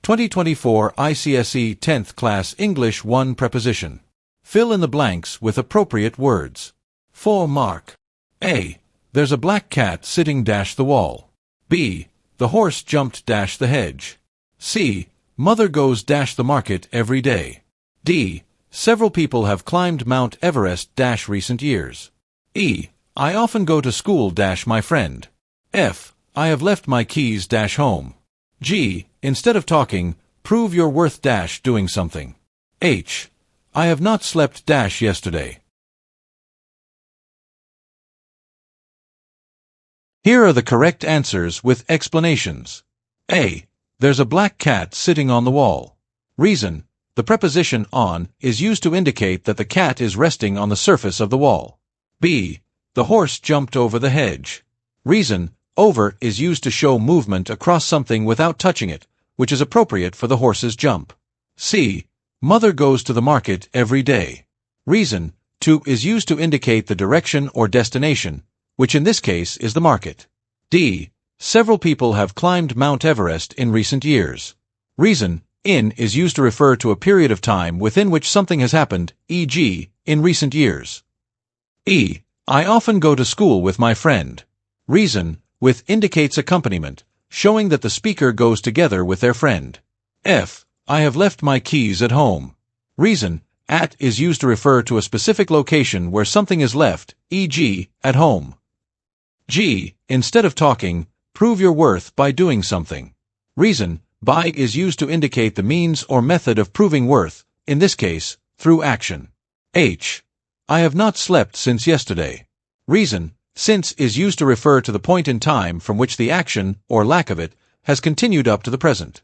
2024 ICSE 10th Class English 1 Preposition. Fill in the blanks with appropriate words. 4 mark. A. There's a black cat sitting the wall. B. The horse jumped the hedge. C. Mother goes the market every day. D. Several people have climbed Mount Everest recent years. E. I often go to school my friend. F. I have left my keys home. G. Instead of talking, prove your worth doing something. H. I have not slept yesterday. Here are the correct answers with explanations. A. There's a black cat sitting on the wall. Reason: the preposition on is used to indicate that the cat is resting on the surface of the wall. B. The horse jumped over the hedge. Reason: over is used to show movement across something without touching it, which is appropriate for the horse's jump. C. Mother goes to the market every day. Reason: to is used to indicate the direction or destination, which in this case is the market. D. Several people have climbed Mount Everest in recent years. Reason: in is used to refer to a period of time within which something has happened, e.g., in recent years. E. I often go to school with my friend. Reason: with indicates accompaniment, showing that the speaker goes together with their friend. F. I have left my keys at home. Reason: at is used to refer to a specific location where something is left, e.g., at home. G. Instead of talking, prove your worth by doing something. Reason: by is used to indicate the means or method of proving worth, in this case, through action. H. I have not slept since yesterday. Reason: since is used to refer to the point in time from which the action, or lack of it, has continued up to the present.